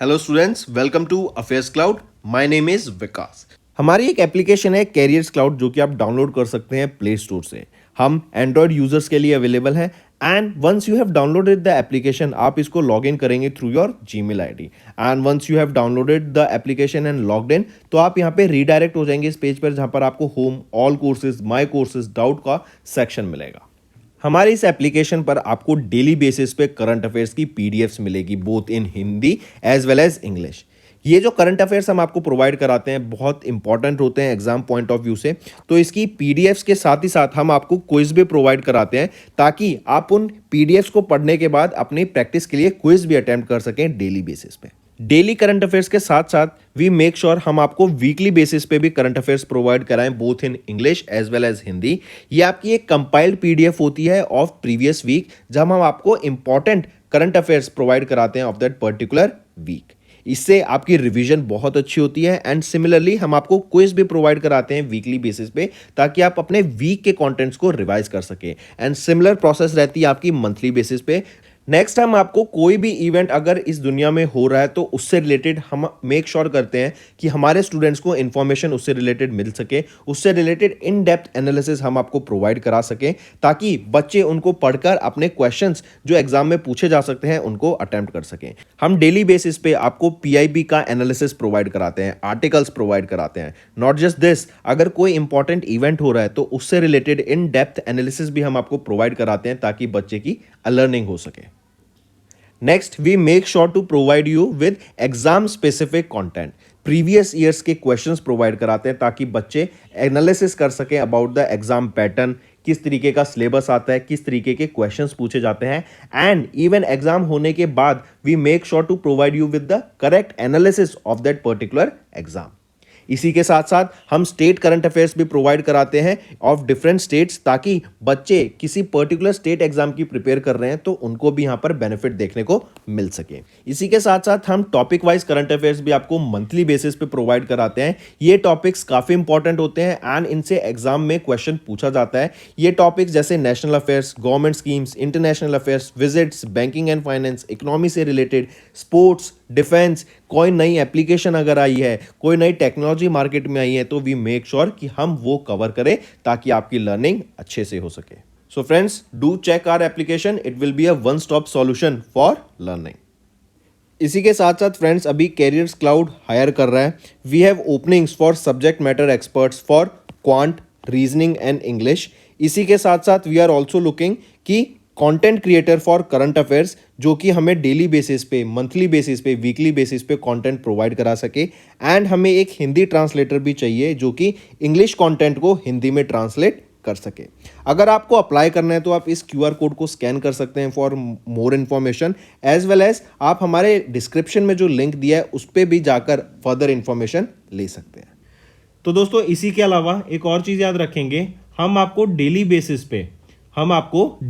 Hello students, welcome to affairs cloud. My name is Vikas. हमारी एक application है carriers cloud जो कि आप डाउनलोड कर सकते हैं प्ले स्टोर से। हम एंड्रॉयड यूजर्स के लिए अवेलेबल है and once you have downloaded the application आप इसको लॉग इन करेंगे through your Gmail ID and once you have downloaded the application and logged in तो आप यहाँ पे रीडायरेक्ट हो जाएंगे इस पेज पर जहाँ पर आपको home, all courses, my courses, doubt का सेक्शन मिलेगा। हमारे इस एप्लीकेशन पर आपको डेली बेसिस पे करंट अफेयर्स की पीडीएफ्स मिलेगी both in Hindi as well as English. ये जो करंट अफेयर्स हम आपको प्रोवाइड कराते हैं बहुत इंपॉर्टेंट होते हैं एग्जाम पॉइंट ऑफ व्यू से, तो इसकी पीडीएफ्स के साथ ही साथ हम आपको क्विज भी प्रोवाइड कराते हैं ताकि आप उन पीडीएफ्स को पढ़ने के बाद अपनी प्रैक्टिस के लिए क्विज भी अटेम्प्ट कर सकें डेली बेसिस पे। डेली करंट अफेयर्स के साथ साथ वी मेक श्योर हम आपको वीकली बेसिस पे भी करंट अफेयर्स प्रोवाइड कराएं both in English as well as Hindi. ये आपकी एक कंपाइल्ड पीडीएफ होती है ऑफ प्रीवियस वीक जहां हम आपको इंपॉर्टेंट करंट अफेयर्स प्रोवाइड कराते हैं ऑफ दैट पर्टिकुलर वीक। इससे आपकी रिवीजन बहुत अच्छी होती है एंड सिमिलरली हम आपको क्विज भी प्रोवाइड कराते हैं वीकली बेसिस पे ताकि आप अपने वीक के कंटेंट्स को रिवाइज कर सके एंड सिमिलर प्रोसेस रहती है आपकी मंथली बेसिस पे। नेक्स्ट हम आपको कोई भी इवेंट अगर इस दुनिया में हो रहा है तो उससे रिलेटेड हम मेक श्योर करते हैं कि हमारे स्टूडेंट्स को इन्फॉर्मेशन उससे रिलेटेड मिल सके, उससे रिलेटेड इन डेप्थ एनालिसिस हम आपको प्रोवाइड करा सकें ताकि बच्चे उनको पढ़कर अपने क्वेश्चंस जो एग्जाम में पूछे जा सकते हैं उनको अटेम्प्ट कर सकें। हम डेली बेसिस पे आपको पीआईबी का एनालिसिस प्रोवाइड कराते हैं, आर्टिकल्स प्रोवाइड कराते हैं। नॉट जस्ट दिस, अगर कोई इंपॉर्टेंट इवेंट हो रहा है तो उससे रिलेटेड इन डेप्थ एनालिसिस भी हम आपको प्रोवाइड कराते हैं ताकि बच्चे की लर्निंग हो सके। Next we make sure to provide you with exam specific content. Previous years के क्वेश्चंस प्रोवाइड कराते हैं ताकि बच्चे एनालिसिस कर सकें अबाउट द एग्जाम पैटर्न, किस तरीके का सिलेबस आता है, किस तरीके के क्वेश्चंस पूछे जाते हैं एंड इवन एग्जाम होने के बाद we make sure to provide you with the correct analysis of that particular exam. इसी के साथ साथ हम स्टेट करंट अफेयर्स भी प्रोवाइड कराते हैं ऑफ डिफरेंट स्टेट्स ताकि बच्चे किसी पर्टिकुलर स्टेट एग्जाम की प्रिपेयर कर रहे हैं तो उनको भी यहां पर बेनिफिट देखने को मिल सके। इसी के साथ साथ हम टॉपिक वाइज करंट अफेयर्स भी आपको मंथली बेसिस पे प्रोवाइड कराते हैं। ये टॉपिक्स काफी इंपॉर्टेंट होते हैं एंड इनसे एग्जाम में क्वेश्चन पूछा जाता है। ये टॉपिक्स जैसे national affairs, government schemes, international affairs, visits, banking and finance, economy से रिलेटेड, स्पोर्ट्स, डिफेंस, कोई नई एप्लीकेशन अगर आई है, कोई नई टेक्नोलॉजी मार्केट में आई है तो वी मेक श्योर कि हम वो कवर करें ताकि आपकी लर्निंग अच्छे से हो सके। So friends, do check our application, it will be a one stop solution for learning. इसी के साथ साथ फ्रेंड्स अभी कैरियर्स क्लाउड हायर कर रहा है। We have openings for subject matter experts for quant, reasoning and English. इसी के साथ साथ वी आर ऑल्सो लुकिंग कि content creator for current affairs जो कि हमें डेली बेसिस पे, मंथली बेसिस पे, वीकली बेसिस पे कंटेंट प्रोवाइड करा सके एंड हमें एक हिंदी ट्रांसलेटर भी चाहिए जो कि इंग्लिश कंटेंट को हिंदी में ट्रांसलेट कर सके। अगर आपको अप्लाई करना है तो आप इस क्यूआर कोड को स्कैन कर सकते हैं for more information as well as आप हमारे डिस्क्रिप्शन में जो लिंक दिया है उस पर भी जाकर फर्दर इन्फॉर्मेशन ले सकते हैं। तो दोस्तों इसी के अलावा एक और चीज़ याद रखेंगे, हम आपको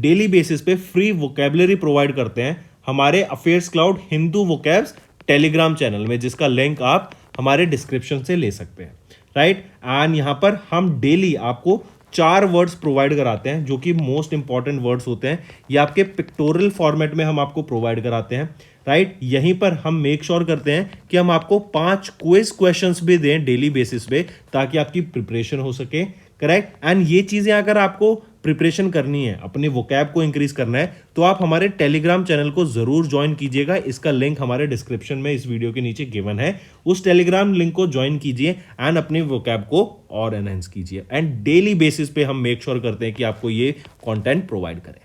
डेली बेसिस पे फ्री वोकेबलरी प्रोवाइड करते हैं हमारे affairs cloud Hindu vocabs Telegram channel में, जिसका लिंक आप हमारे डिस्क्रिप्शन से ले सकते हैं, राइट। एंड यहां पर हम डेली आपको 4 वर्ड्स प्रोवाइड कराते हैं जो कि मोस्ट इंपॉर्टेंट वर्ड्स होते हैं। ये आपके पिक्टोरियल फॉर्मेट में हम आपको प्रोवाइड कराते हैं, राइट। यहीं पर हम मेक श्योर करते हैं कि हम आपको 5 क्विज क्वेश्चंस भी दें डेली बेसिस पे ताकि आपकी प्रिपरेशन हो सके, करेक्ट। एंड ये चीजें अगर आपको प्रिपरेशन करनी है, अपने वोकैब को इंक्रीज करना है तो आप हमारे टेलीग्राम चैनल को जरूर ज्वाइन कीजिएगा। इसका लिंक हमारे डिस्क्रिप्शन में इस वीडियो के नीचे गिवन है। उस टेलीग्राम लिंक को ज्वाइन कीजिए एंड अपने वोकैब को और एनहांस कीजिए एंड डेली बेसिस पे हम मेक श्योर करते हैं कि आपको ये कंटेंट प्रोवाइड करें।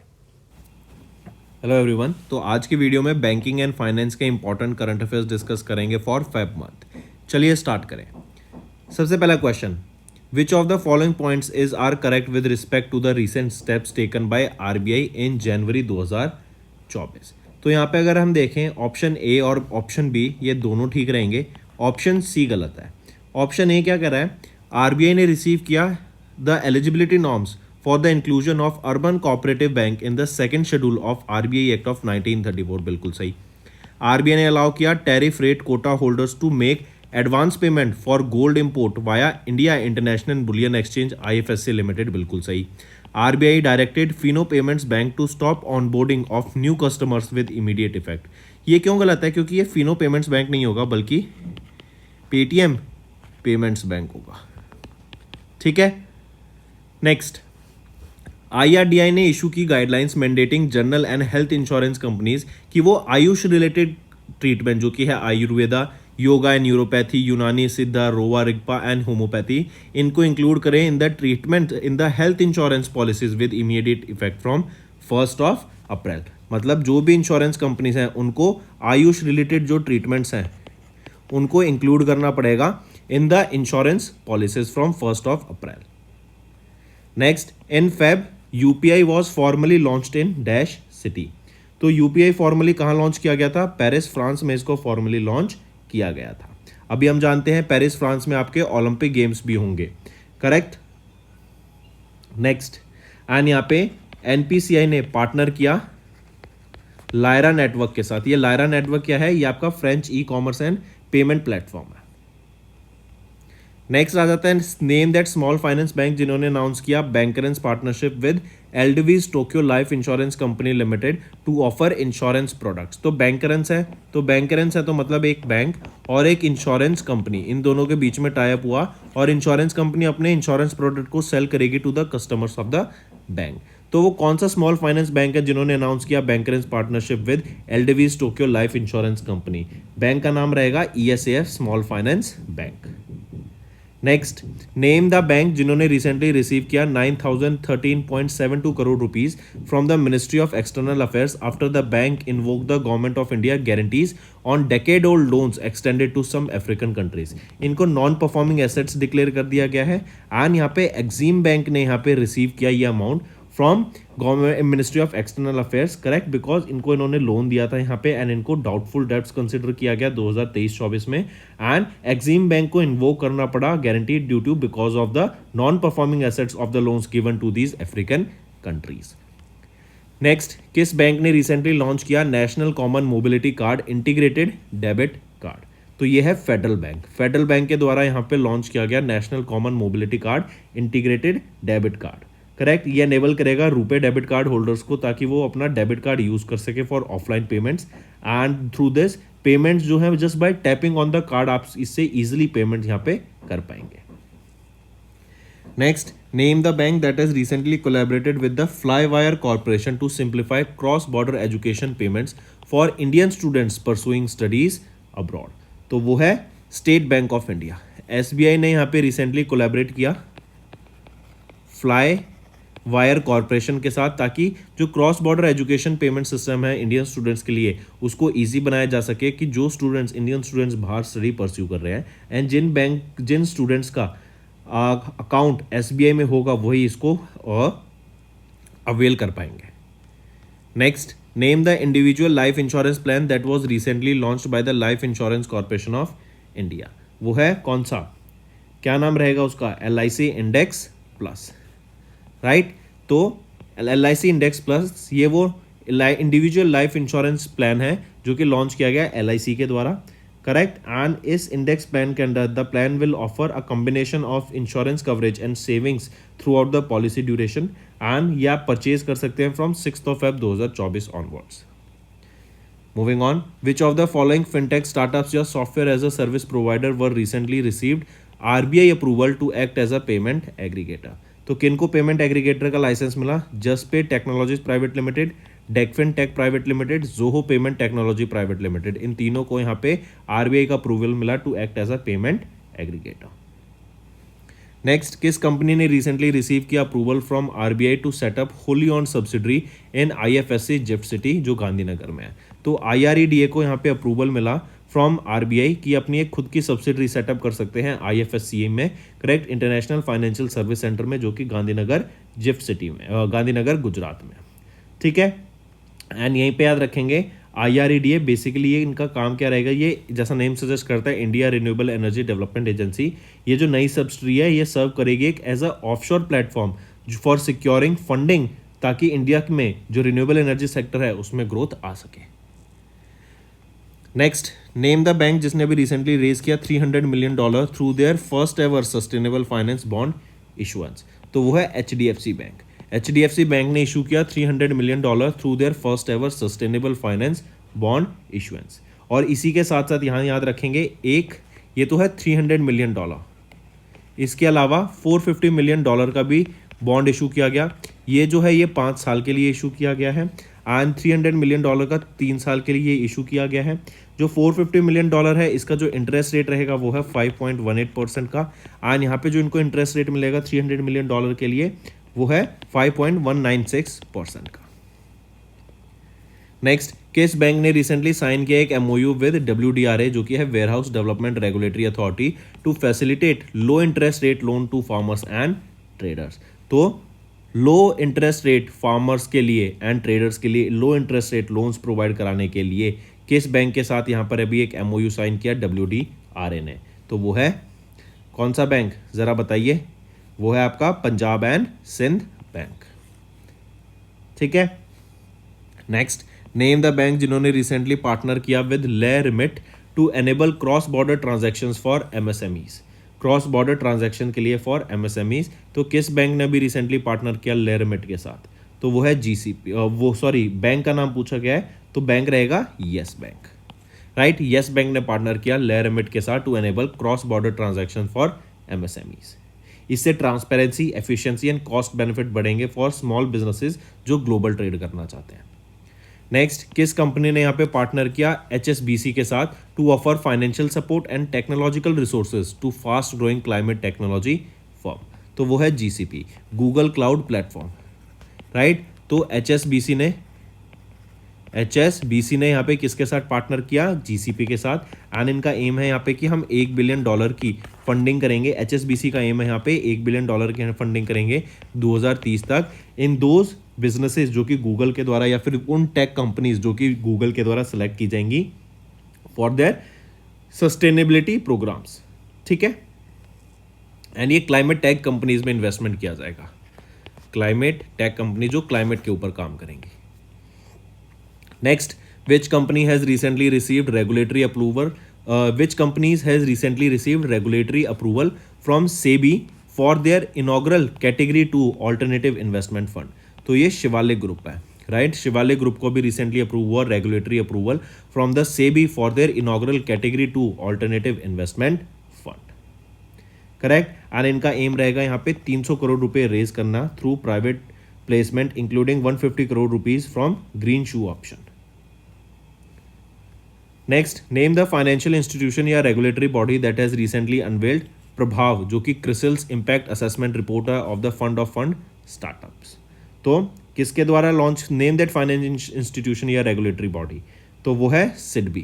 हेलो एवरीवन, तो आज की वीडियो में बैंकिंग एंड फाइनेंस के इंपॉर्टेंट करंट अफेयर्स डिस्कस करेंगे फॉर फेब मंथ। चलिए स्टार्ट करें। सबसे पहला question, Which of the following points are correct with respect to the recent steps taken by RBI in January 2024? तो यहाँ पे अगर हम देखें ऑप्शन ए और ऑप्शन बी ये दोनों ठीक रहेंगे, ऑप्शन सी गलत है। ऑप्शन ए क्या कह रहा है, आरबीआई ने रिसीव किया the eligibility norms for the inclusion of urban cooperative bank in the second schedule of RBI act of 1934, बिल्कुल सही। आरबीआई ने अलाउ किया tariff rate quota holders to make advance payment for gold import via India International Bullion Exchange IFSC limited, बिल्कुल सही। RBI directed Fino payments bank to stop onboarding of new customers with immediate effect. ये क्यों गलत है? क्योंकि ये Fino payments bank नहीं होगा बल्कि पेटीएम पेमेंट्स बैंक होगा। ठीक है। नेक्स्ट, आईआरडीआई ने इशू की guidelines mandating general and health insurance companies कि वो आयुष रिलेटेड ट्रीटमेंट जो कि है आयुर्वेदा, योगा एंड न्यूरोपैथी, यूनानी सिद्धा, रोवा रिग्पा एंड होम्योपैथी, इनको इंक्लूड करें in the treatment in the health insurance policies with immediate effect from 1 अप्रैल। मतलब जो भी इंश्योरेंस कंपनीज हैं उनको आयुष रिलेटेड जो ट्रीटमेंट्स हैं उनको इंक्लूड करना पड़ेगा in the insurance policies from 1 April. Next, in Feb UPI was formally launched in dash city. तो यूपीआई फॉर्मली कहाँ लॉन्च किया गया था? पेरिस फ्रांस में इसको फॉर्मली लॉन्च किया गया था। अभी हम जानते हैं पेरिस फ्रांस में आपके ओलंपिक गेम्स भी होंगे, करेक्ट। नेक्स्ट, एंड यहाँ पे एनपीसीआई ने पार्टनर किया लायरा नेटवर्क के साथ। ये लायरा नेटवर्क क्या है? ये आपका French e commerce and payment platform है। नेक्स्ट आ जाता है name that small finance bank जिन्होंने अनाउंस किया बैंकरेंस पार्टनरशिप विद एल्डवीज Tokyo life insurance company limited to offer insurance products. तो बैंकरेंस है, तो मतलब एक बैंक और एक इंश्योरेंस कंपनी, इन दोनों के बीच में टाई अप हुआ और इंश्योरेंस कंपनी अपने इंश्योरेंस प्रोडक्ट को सेल करेगी to the customers of the bank. तो वो कौन सा स्मॉल फाइनेंस बैंक है जिन्होंने अनाउंस किया बैंकरेंस पार्टनरशिप विद एल्डवीज Tokyo life insurance company? Bank का नाम रहेगा ESF small finance bank. Next, name the bank जिन्होंने रिसेंटली रिसीव किया 9,013.72 crore rupees from the ministry of external affairs after the bank invoke the government of India guarantees on decade old loans extended to some African countries. इनको non performing assets declare कर दिया गया है and यहाँ पे Exim bank ने यहाँ पे रिसीव किया ये amount from government ministry of external affairs, correct, because इनको इन्होंने लोन दिया था यहाँ पे एंड इनको डाउटफुल डेब्ट्स कंसिडर किया गया 2023-24 में एंड एक्सिम बैंक को इन्वोक करना पड़ा guarantee due to because of the non performing assets of the loans given to these African countries. Next, किस बैंक ने रिसेंटली लॉन्च किया national common mobility card integrated debit card? तो ये है federal bank. Federal bank के द्वारा यहाँ पे लॉन्च किया गया national common mobility card integrated debit card, correct. ये एनेबल करेगा रुपे डेबिट कार्ड होल्डर्स को ताकि वो अपना डेबिट कार्ड यूज कर सके for offline payments and through this payments जो है just by tapping on the card आप इससे इजीली पेमेंट यहाँ पे कर पाएंगे। Next, name the bank that has recently collaborated with the Flywire corporation to simplify cross border education payments for Indian students pursuing studies abroad. तो वो है state bank of India. SBI ने यहाँ पे रिसेंटली कोलैबोरेट किया Flywire corporation के साथ ताकि जो cross border education payment system है इंडियन स्टूडेंट्स के लिए उसको इजी बनाया जा सके कि जो स्टूडेंट्स इंडियन स्टूडेंट्स बाहर स्टडी परस्यू कर रहे हैं एंड जिन स्टूडेंट्स का अकाउंट एसबीआई में होगा वही इसको अवेल कर पाएंगे। Next, name the individual life insurance plan that was recently launched by the life insurance corporation of India. वो है कौन सा? क्या नाम रहेगा उसका? LIC index plus, right. तो LIC इंडेक्स प्लस ये वो इंडिविजुअल लाइफ इंश्योरेंस प्लान है जो कि लॉन्च किया गया LIC के द्वारा, करेक्ट। एंड इस इंडेक्स प्लान के अंदर the plan will offer a combination of insurance coverage and savings through out the policy duration and ये आप परचेज कर सकते हैं from 6 Feb 2024 onwards. Moving on, which of the following fintech startups या software as a service provider were recently received RBI approval to act as a payment aggregator? तो किनको payment aggregator का licence मिला? Juspay technologies private limited, Decfin tech private limited, Zoho payment technology private limited. इन तीनों को यहाँ पे आरबीआई का अप्रूवल मिला to act as a payment aggregator. Next, किस कंपनी ने रिसेंटली रिसीव किया approval from RBI to set up wholly owned subsidiary in IFSC GIFT city जो गांधीनगर में है? तो IREDA को यहाँ पे अप्रूवल मिला फ्रॉम आरबीआई की अपनी एक खुद की सब्सिडरी सेटअप कर सकते हैं IFSC में, correct, international financial service centre में जो कि गांधीनगर जिफ्ट सिटी में, गांधीनगर गुजरात में, ठीक है। एंड यहीं पे याद रखेंगे IREDA बेसिकली ये इनका काम क्या रहेगा, ये जैसा नेम सजेस्ट करता है India Renewable Energy Development Agency. ये जो नई सब्सिडरी है ये सर्व करेगी एक as a offshore platform for securing funding ताकि इंडिया में जो रिन्यूएबल एनर्जी सेक्टर है उसमें ग्रोथ आ सके। नेक्स्ट, नेम द बैंक जिसने भी रिसेंटली रेज किया $300 million through their first ever sustainable finance bond issuance. तो वो है HDFC बैंक। HDFC बैंक ने इशू किया $300 million through their first ever sustainable finance bond issuance. और इसी के साथ साथ यहाँ याद रखेंगे एक ये तो है $300 मिलियन, इसके अलावा $450 मिलियन का भी बॉन्ड इशू किया गया। ये जो है ये 5 साल के लिए इशू किया गया है एंड $300 मिलियन का 3 साल के लिए इशू किया गया है। जो $450 मिलियन है इसका जो इंटरेस्ट रेट रहेगा वो है 5.18% का एंड यहाँ पे जो इनको इंटरेस्ट रेट मिलेगा $300 मिलियन के लिए वो है 5.196% का। नेक्स्ट, किस बैंक ने रिसेंटली साइन किया एक एमओयू विद WDRA जो कि है warehouse development regulatory authority to facilitate low interest rate loan to farmers and traders. तो लो इंटरेस्ट रेट फार्मर्स के लिए एंड ट्रेडर्स के लिए लो इंटरेस्ट रेट लोन्स प्रोवाइड कराने के लिए किस बैंक के साथ यहाँ पर अभी एक एमओयू साइन किया WDRA ने? तो वो है कौन सा बैंक ज़रा बताइए? वो है आपका पंजाब एंड सिंध बैंक। ठीक है। नेक्स्ट, नेम द बैंक जिन्होंने रिसेंटली पार्टनर किया with le remit to enable cross border transactions for MSMEs। Cross border transaction के लिए फॉर MSMEs तो किस बैंक ने भी रिसेंटली पार्टनर किया ले रिमिट के साथ? तो वो है GCP। बैंक का नाम पूछा गया है तो बैंक रहेगा Yes Bank. Right, Yes Bank ने पार्टनर किया ले रिमिट के साथ to enable cross border transaction for MSMEs। इससे transparency, efficiency and cost benefit बढ़ेंगे फॉर स्मॉल बिजनेसेस जो ग्लोबल ट्रेड करना चाहते हैं। नेक्स्ट, किस कंपनी ने यहाँ पे पार्टनर किया HSBC के साथ to offer financial support and technological resources to fast growing climate technology firm? तो वो है GCP, Google cloud platform. Right, तो HSBC ने यहाँ पे किसके साथ पार्टनर किया? GCP के साथ एंड इनका एम है यहाँ पे कि हम $1 बिलियन की फंडिंग करेंगे। HSBC का एम है यहाँ पे $1 बिलियन की फंडिंग करेंगे 2030 तक इन दोज बिजनेसेस जो कि गूगल के द्वारा या फिर उन टेक कंपनीज जो कि गूगल के द्वारा सेलेक्ट की जाएंगी फॉर देयर सस्टेनेबिलिटी प्रोग्राम्स। ठीक है, एंड ये क्लाइमेट टेक कंपनीज में इन्वेस्टमेंट किया जाएगा। क्लाइमेट टेक कंपनी जो क्लाइमेट के ऊपर काम करेंगी। Next, which company has recently received regulatory approval from SEBI for their inaugural category 2 alternative investment fund? तो ये शिवालिक ग्रुप है। राइट, शिवालिक ग्रुप को भी रिसेंटली अप्रूव हुआ regulatory approval from the SEBI for their inaugural category 2 alternative investment fund. Correct, and इनका M रहेगा यहाँ पे 300 करोड़ रुपए रेज करना through private placement including 150 crore rupees from greenshoe option. Next, name the financial institution या regulatory body that has recently unveiled Prabhav जो कि CRISIL's impact assessment reporter of the fund of fund startups. तो किसके द्वारा launch? Name that financial institution या regulatory body? तो वो है SIDBI,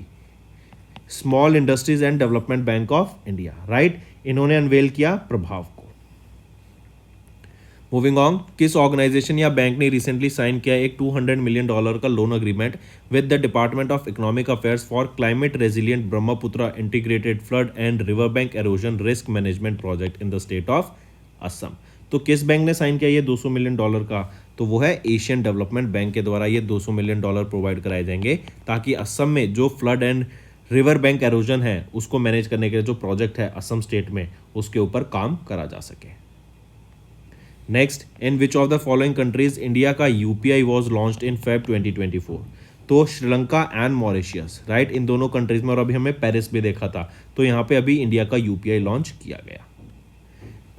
small industries and development bank of India. Right, इन्होंने अनवेल किया प्रभाव को। मूविंग ऑन, किस ऑर्गेनाइजेशन या बैंक ने रिसेंटली साइन किया एक $200 मिलियन का loan agreement with the department of economic affairs for climate resilient Brahmaputra integrated flood and river bank halogen risk management project in the state of Assam? तो किस bank ने sign किया ये $200 मिलियन का? तो वो है एशियन डेवलपमेंट बैंक के द्वारा ये $200 मिलियन प्रोवाइड कराए जाएंगे ताकि असम में जो flood and river bank halogen है उसको मैनेज करने के लिए जो प्रोजेक्ट है असम स्टेट में उसके ऊपर काम करा जा सके। Next, in which of the following countries India का UPI was launched in Feb 2024? तो श्रीलंका एंड मॉरिशियस। राइट, इन दोनों कंट्रीज में, और अभी हमें पेरिस भी देखा था, तो यहाँ पे अभी इंडिया का UPI लॉन्च किया गया।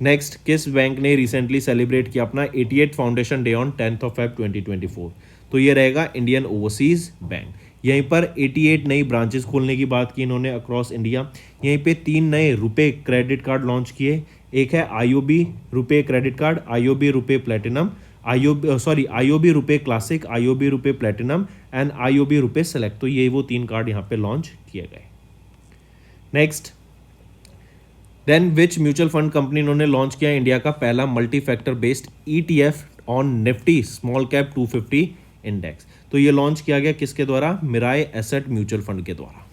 नेक्स्ट, किस बैंक ने रिसेंटली सेलिब्रेट किया अपना 88 foundation day on 10th of Feb 2024? तो ये रहेगा इंडियन ओवरसीज बैंक। यहीं पर 88 नई ब्रांचेस खोलने की बात की इन्होंने अक्रॉस इंडिया। यहीं पे 3 नए रुपए क्रेडिट कार्ड लॉन्च किए। एक है IOB रुपए क्रेडिट कार्ड, IOB रुपए प्लेटिनम, IOB रुपए क्लासिक, IOB रुपए प्लेटिनम एंड IOB रुपए सेलेक्ट। तो ये वो 3 कार्ड यहाँ पे लॉन्च किए गए। Next, then which mutual fund company इन्होंने लॉन्च किया इंडिया का पहला multi factor based ETF on Nifty small cap 250 index? तो ये लॉन्च किया गया किसके द्वारा? मिराई एसेट म्यूचुअल फंड के द्वारा।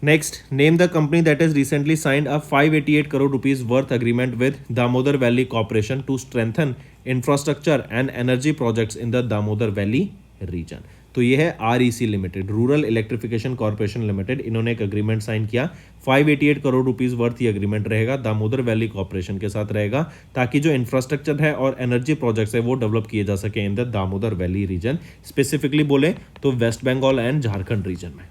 Next, name the company that has recently signed a 588 crore rupees worth agreement with Damodar valley corporation to strengthen infrastructure and energy projects in the Damodar valley region? तो तो ये है REC limited, rural electrification corporation limited. इन्होंने एक agreement sign किया, 588 crore rupees worth ये agreement रहेगा, Damodar valley corporation के साथ रहेगा, ताकि जो इंफ्रास्ट्रक्चर है और एनर्जी प्रोजेक्ट्स है वो डेवलप किए जा सके in the Damodar valley region, specifically बोले तो west Bengal and Jharkhand region में।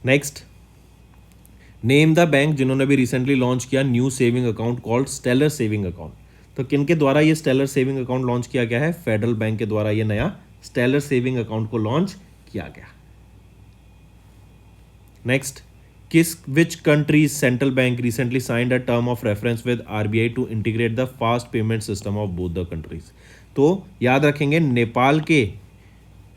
नेक्स्ट, नेम द बैंक जिन्होंने भी रिसेंटली लॉन्च किया new saving account called stellar saving account. तो किनके द्वारा ये स्टेलर सेविंग अकाउंट लॉन्च किया गया है? फेडरल बैंक के द्वारा ये नया स्टेलर सेविंग अकाउंट को लॉन्च किया गया। Next, which country's central bank recently signed a term of reference with RBI to integrate the fast payment system of both the countries? तो याद रखेंगे, नेपाल के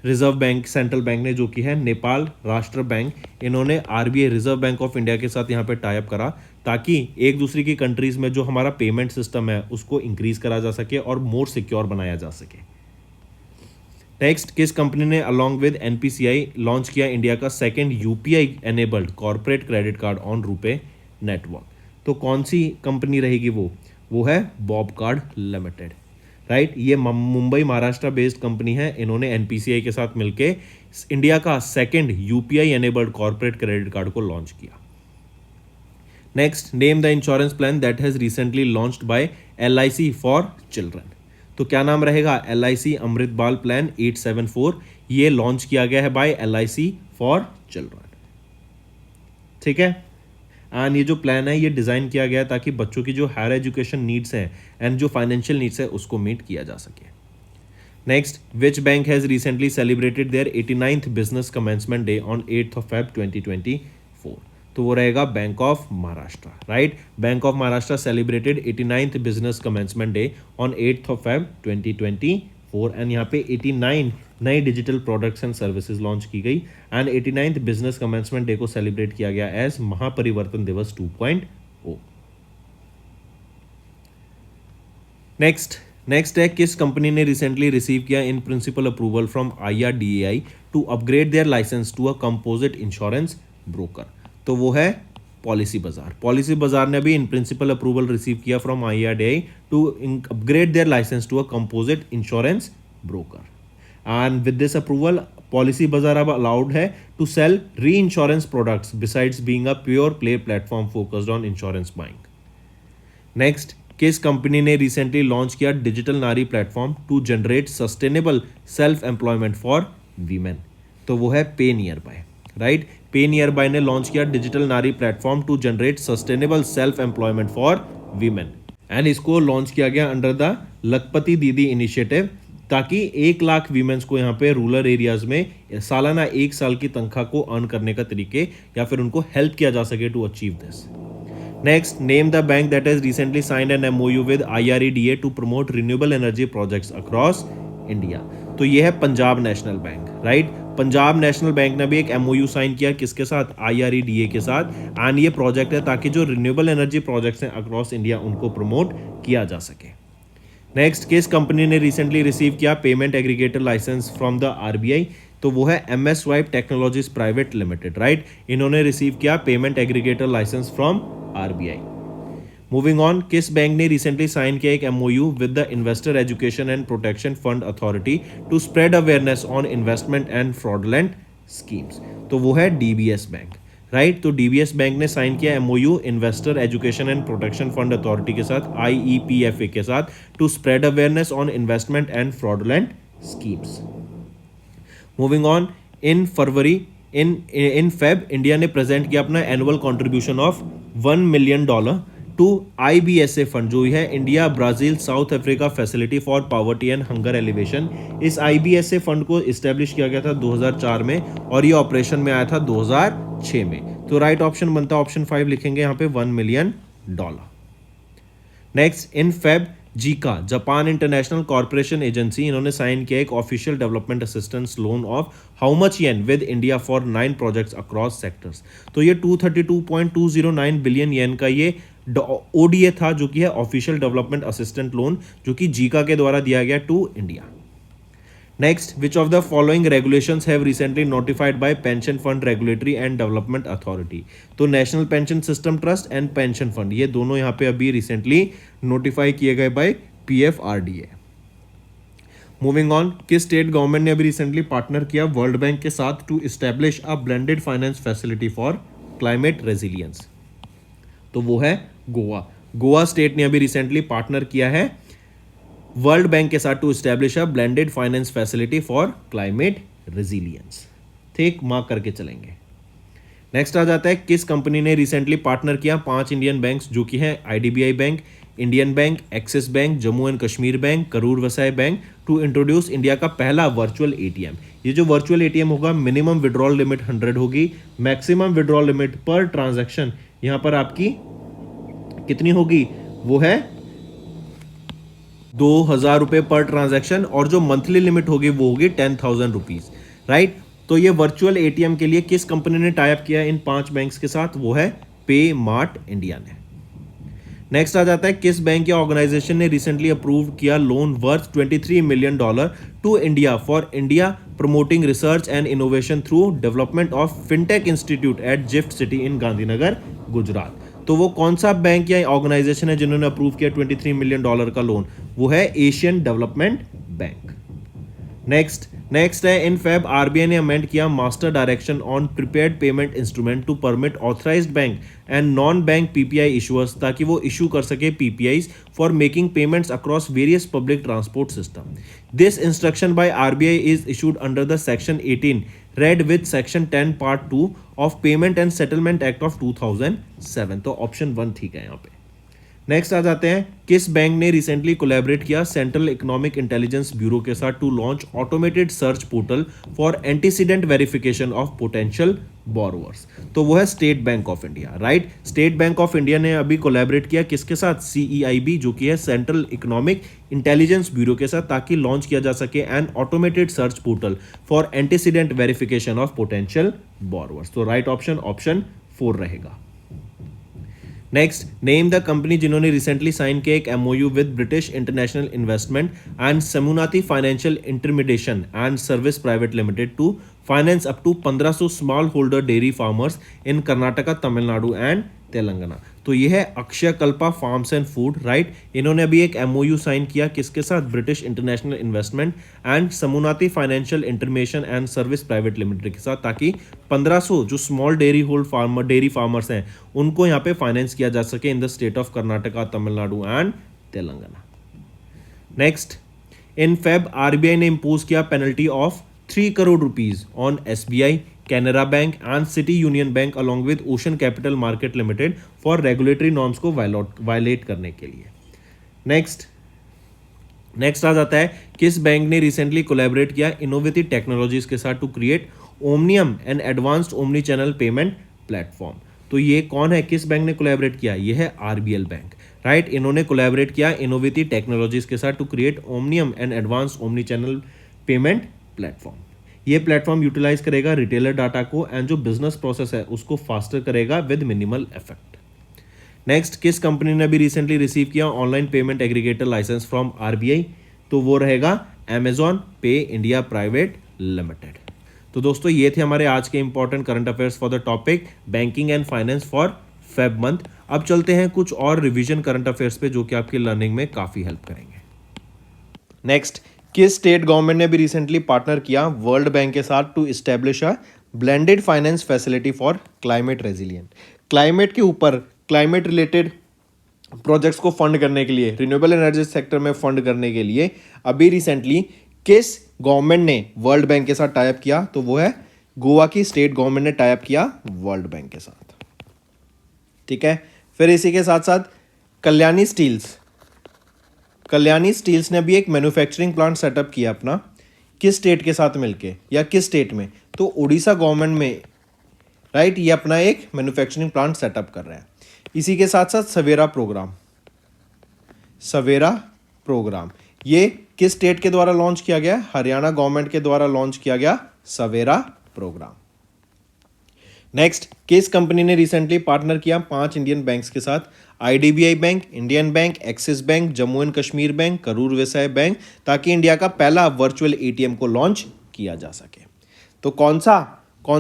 रिजर्व बैंक, सेंट्रल बैंक ने, जो कि है नेपाल राष्ट्र बैंक, इन्होंने RBI reserve bank of India के साथ यहाँ पे टाई अप करा, ताकि एक दूसरी की कंट्रीज में जो हमारा पेमेंट सिस्टम है उसको इंक्रीज करा जा सके और मोर सिक्योर बनाया जा सके। नेक्स्ट, किस कंपनी ने अलॉन्ग विद NPCI लॉन्च किया इंडिया का second UPI enabled corporate credit card on RuPay network? तो कौन सी कंपनी रहेगी वो है बॉब कार्ड लिमिटेड, राइट। ये मुंबई महाराष्ट्र बेस्ड कंपनी है, इन्होंने NPCI के साथ मिलके इंडिया का second UPI enabled corporate credit card को लॉन्च किया। Next, name the insurance plan that has recently launched by LIC for children. तो क्या नाम रहेगा? LIC अमृत बाल प्लान 874, ये लॉन्च किया गया है बाय LIC फॉर चिल्ड्रन, ठीक है। एंड ये जो प्लान है ये डिज़ाइन किया गया है ताकि बच्चों की जो हायर एजुकेशन नीड्स हैं एंड जो फाइनेंशियल नीड्स है उसको मीट किया जा सके। Next, which bank has recently celebrated their 89th business commencement day on 8th of Feb 2024? तो वो रहेगा bank of Maharashtra, right. Bank of Maharashtra celebrated 89th business commencement day on 8th of Feb 2024 and यहाँ पे 89 नई digital products and services launch की गई and 89th business commencement day को celebrate किया गया एज महापरिवर्तन दिवस 2.0। नेक्स्ट है, किस कंपनी ने रिसेंटली रिसीव किया in principle approval from IRDAI to upgrade their licence to a composite insurance broker? तो वो है पॉलिसी बाजार। पॉलिसी बाजार ने भी इन प्रिंसिपल अप्रूवल रिसीव किया from IRDAI to upgrade their licence to a composite insurance broker and with this approval policy Bazaar अब allowed है to sell reinsurance products besides being a pure play platform focused on insurance buying. Next, किस company ने recently launch किया digital Nari platform to generate sustainable self employment for women? तो वो है pay nearby, right. Pay nearby ने launch किया digital Nari platform to generate sustainable self employment for women and इसको launch किया गया अंडर द लखपति दीदी इनिशिएटिव, ताकि 1 लाख वीमेंस को यहाँ पे रूरल एरियाज में सालाना 1 साल की तनख्वाह को अर्न करने का तरीके या फिर उनको हेल्प किया जा सके to achieve this. Next, name the bank that has recently signed an MOU with IREDA to promote renewable energy projects across India? तो ये है Punjab national bank, right. Punjab national bank ने भी एक MOU साइन किया, किसके साथ? IREDA के साथ, एंड ये प्रोजेक्ट है ताकि जो रिन्यूएबल एनर्जी प्रोजेक्ट्स हैं अक्रॉस इंडिया उनको प्रमोट किया जा सके। नेक्स्ट, किस कंपनी ने रिसेंटली रिसीव किया payment aggregator licence from the RBI? तो वो है MS Swipe technologies private limited, right. इन्होंने रिसीव किया payment aggregator licence from RBI। Moving on, किस बैंक ने रिसेंटली साइन किया एक MOU with the investor education and protection fund authority to spread awareness on investment and fraudulent schemes? तो वो है DBS bank, right. तो DBS bank ने sign किया MOU investor education and protection fund authority के साथ, IEPFA के साथ, to spread awareness on investment and fraudulent schemes. Moving on, in February in Feb India ने प्रेजेंट किया अपना annual contribution of $1 million to IBSA fund, जो है India Brazil South Africa facility for poverty and hunger alleviation. इस IBSA fund को establish किया गया था 2004 में और ये ऑपरेशन में आया था 2006 में। तो राइट ऑप्शन बनता है ऑप्शन 5, लिखेंगे यहाँ पे $1 million. Next, in Feb Zika Japan international corporation agency, इन्होंने साइन किया एक official development assistance loan of how much yen with India for 9 projects across sectors. तो ये 232.209 बिलियन येन का ये ODA था, जो कि है ऑफिशियल डेवलपमेंट असिस्टेंट लोन, जो कि जीका के द्वारा दिया गया to India. Next, which of the following regulations have recently notified by pension fund regulatory and development authority? तो national pension system trust and pension fund, ये दोनों यहाँ पे अभी रिसेंटली नोटिफाई किए गए बाय PFRDA। मूविंग ऑन, किस state government ने अभी रिसेंटली पार्टनर किया वर्ल्ड बैंक के साथ to establish a blended finance facility for climate resilience? तो वो है गोवा। गोवा स्टेट ने अभी रिसेंटली पार्टनर किया है वर्ल्ड बैंक के साथ to establish a blended finance facility for climate resilience. ठीक, मार्क करके चलेंगे। नेक्स्ट आ जाता है, किस कंपनी ने रिसेंटली पार्टनर किया 5 इंडियन बैंक्स जो कि है IDBI bank, Indian bank, axis bank, Jammu and Kashmir bank, Karur Vysya bank to introduce India का पहला वर्चुअल एटीएम। ये जो वर्चुअल एटीएम होगा, मिनिमम विड्रॉल लिमिट 100 होगी, maximum withdrawal limit per transaction यहां पर आपकी कितनी होगी, वो है 2000 रुपए पर ट्रांजैक्शन, और जो मंथली लिमिट होगी वो होगी 10,000 रुपीज, राइट। तो ये वर्चुअल एटीएम के लिए किस कंपनी ने टाई अप किया इन 5 बैंक्स के साथ, वो है पे मार्ट इंडिया ने। नेक्स्ट आ जाता है, किस बैंक या ऑर्गेनाइजेशन ने रिसेंटली अप्रूव किया loan worth $23 million to India for India promoting research and innovation through development of fintech institute at GIFT city in Gandhinagar, Gujarat. तो वो कौन सा बैंक या ऑर्गेनाइजेशन है जिन्होंने अप्रूव किया $23 मिलियन का लोन, वो है एशियन डेवलपमेंट बैंक। नेक्स्ट है, इन फेब आरबीआई ने अमेंड किया master direction on prepaid payment instrument to permit authorised bank and non bank PPI issuers, ताकि वो इशू कर सके PPIs for making payments across various public transport system. This instruction by RBI is issued under the section 18 read with section 10 part 2 of payment and settlement act of 2007। तो option 1 ठीक है यहाँ पे। Next आ जाते हैं, किस बैंक ने recently collaborate किया सेंट्रल इकोनॉमिक इंटेलिजेंस ब्यूरो के साथ to launch automated search portal for antecedent verification of potential borrowers? तो वो है state bank of India, right. State bank of India ने अभी कोलैबोरेट किया किसके साथ, सीईआईबी जो कि है सेंट्रल इकोनॉमिक इंटेलिजेंस ब्यूरो के साथ, ताकि लॉन्च किया जा सके an automated search portal for antecedent verification of potential borrowers. तो राइट ऑप्शन ऑप्शन 4 रहेगा। नेक्स्ट, नेम द कंपनी जिन्होंने रिसेंटली साइन किया एक MoU with British international investment and Samunnati financial intermediation and service private limited to finance up to 1500 smallholder dairy farmers in Karnataka, Tamil Nadu and Telangana. तो ये है Akshayakalpa farms and food, right. इन्होंने अभी एक MoU sign किया किसके साथ, British international investment and Samunnati financial intermediation and service private limited के साथ, ताकि 1500 जो स्मॉल डेयरी फार्मर्स हैं उनको यहाँ पे फाइनेंस किया जा सके in the state of Karnataka, Tamil Nadu and Telangana. Next, in Feb RBI ने इम्पोज किया penalty of 3 crore rupees on SBI, Canara bank and city union bank along with ocean capital market limited for regulatory norms को वायलेट करने के लिए। Next आ जाता है, किस बैंक ने रिसेंटली कोलैबोरेट किया इनोवेटिव टेक्नोलॉजीज के साथ to create omnium and advanced omnichannel payment platform? तो ये कौन है, किस बैंक ने कोलैबोरेट किया, ये है आरबीएल बैंक, राइट। इन्होंने कोलैबोरेट किया इनोवेटिव टेक्नोलॉजीज के साथ to create omnium and advanced omnichannel payment platform. ये प्लेटफॉर्म यूटिलाइज करेगा रिटेलर डाटा को एंड जो बिजनेस प्रोसेस है उसको फास्टर करेगा विद मिनिमल इफेक्ट। नेक्स्ट, किस कंपनी ने भी रिसेंटली रिसीव किया online payment aggregator licence from RBI? तो वो रहेगा अमेजॉन पे इंडिया प्राइवेट लिमिटेड। तो दोस्तों, ये थे हमारे आज के important current affairs for the topic banking and finance for Feb month. अब चलते हैं कुछ और रिवीजन करंट अफेयर्स पे जो कि आपकी लर्निंग में काफी हेल्प करेंगे। नेक्स्ट, किस स्टेट गवर्नमेंट ने भी रिसेंटली पार्टनर किया वर्ल्ड बैंक के साथ to establish a blended finance facility for climate resilient? Climate के ऊपर क्लाइमेट रिलेटेड प्रोजेक्ट्स को फंड करने के लिए, रिन्यूएबल एनर्जी सेक्टर में फंड करने के लिए अभी रिसेंटली किस गवर्नमेंट ने वर्ल्ड बैंक के साथ टाई अप किया? तो वो है गोवा की स्टेट गवर्नमेंट ने टाई अप किया वर्ल्ड बैंक के साथ, ठीक है। फिर इसी के साथ साथ कल्याणी स्टील्स ने भी एक मैन्युफैक्चरिंग प्लांट सेटअप किया अपना, किस स्टेट के साथ मिलके या किस स्टेट में? तो उड़ीसा गवर्नमेंट में, राइट। ये अपना एक मैन्युफैक्चरिंग प्लांट सेटअप कर रहा है। इसी के साथ साथ सवेरा प्रोग्राम ये किस स्टेट के द्वारा लॉन्च किया गया? हरियाणा गवर्नमेंट के द्वारा लॉन्च किया गया सवेरा प्रोग्राम। नेक्स्ट, किस कंपनी ने रिसेंटली पार्टनर किया 5 इंडियन बैंक्स के साथ? IDBI bank, Indian bank, axis bank, Jammu and Kashmir bank, Karur Vysya bank, ताकि इंडिया का पहला वर्चुअल एटीएम को लॉन्च किया जा सके। तो कौन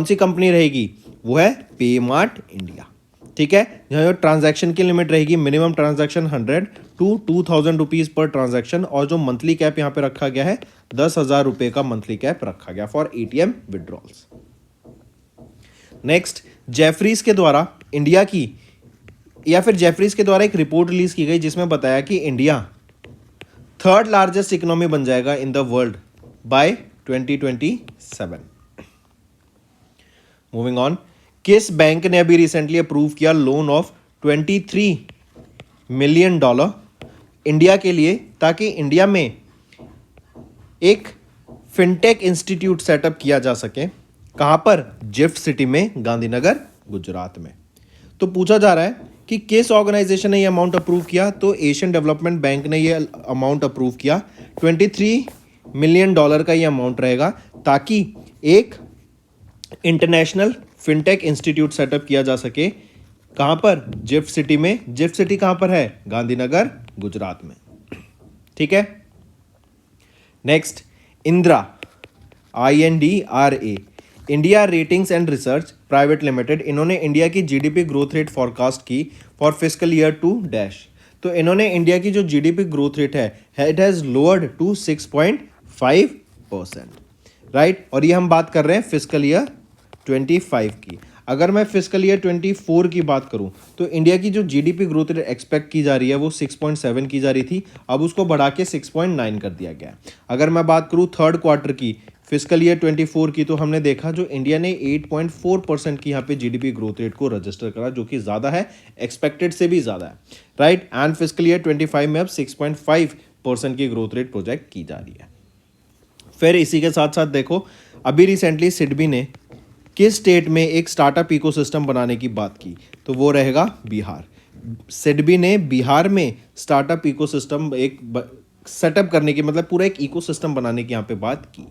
सी कंपनी रहेगी? वो है पे मार्ट इंडिया, ठीक है। जो ट्रांजैक्शन की लिमिट रहेगी मिनिमम ट्रांजैक्शन 100 टू 2000 रुपीज पर ट्रांजैक्शन, और जो मंथली कैप यहाँ पे रखा गया है 10,000 रुपए का मंथली कैप रखा गया for ATM withdrawals. Next, Jefferies के द्वारा इंडिया की या फिर जेफरीज के द्वारा एक रिपोर्ट रिलीज की गई जिसमें बताया कि इंडिया थर्ड लार्जेस्ट इकोनॉमी बन जाएगा in the world by 2027। Moving on, किस बैंक ने अभी रिसेंटली अप्रूव किया लोन ऑफ $23 मिलियन इंडिया के लिए, ताकि इंडिया में एक फिनटेक इंस्टीट्यूट सेटअप किया जा सके। कहां पर? जिफ्ट सिटी में, गांधीनगर, गुजरात में। तो पूछा जा रहा है कि किस ऑर्गेनाइजेशन ने ये अमाउंट अप्रूव किया, तो एशियन डेवलपमेंट बैंक ने ये अमाउंट अप्रूव किया। $23 मिलियन का ये अमाउंट रहेगा, ताकि एक इंटरनेशनल फिनटेक इंस्टीट्यूट सेटअप किया जा सके। कहां पर? जिफ्ट सिटी में। जिफ्ट सिटी कहां पर है? गांधीनगर, गुजरात में। ठीक है। Next, Indira, INDRA, India Ratings and Research Private Limited, इन्होंने इंडिया की जीडीपी ग्रोथ रेट फॉरकास्ट की for fiscal year to dash. तो इन्होंने इंडिया की जो जीडीपी ग्रोथ रेट है it has lowered to 6.5%, right. और ये हम बात कर रहे हैं फिस्कल ईयर 25 की। अगर मैं फिस्कल ईयर 24 की बात करूं तो इंडिया की जो जीडीपी ग्रोथ रेट एक्सपेक्ट की जा रही है वो 6.7 की जा रही थी, अब उसको बढ़ा के 6.9 कर दिया गया। अगर मैं बात करूं थर्ड क्वार्टर की फिस्कल ईयर 24 की, तो हमने देखा जो इंडिया ने 8.4% की यहाँ पे जीडीपी ग्रोथ रेट को रजिस्टर करा, जो कि ज़्यादा है, एक्सपेक्टेड से भी ज़्यादा है, राइट। एंड फिस्कल ईयर 25 में अब 6.5% की ग्रोथ रेट प्रोजेक्ट की जा रही है। फिर इसी के साथ साथ देखो, अभी रिसेंटली सिडबी ने किस स्टेट में एक स्टार्टअप इकोसिस्टम बनाने की बात की, तो वो रहेगा बिहार। सिडबी ने बिहार में स्टार्टअप इकोसिस्टम एक सेटअप करने की, मतलब पूरा एक इकोसिस्टम बनाने की यहाँ पे बात की।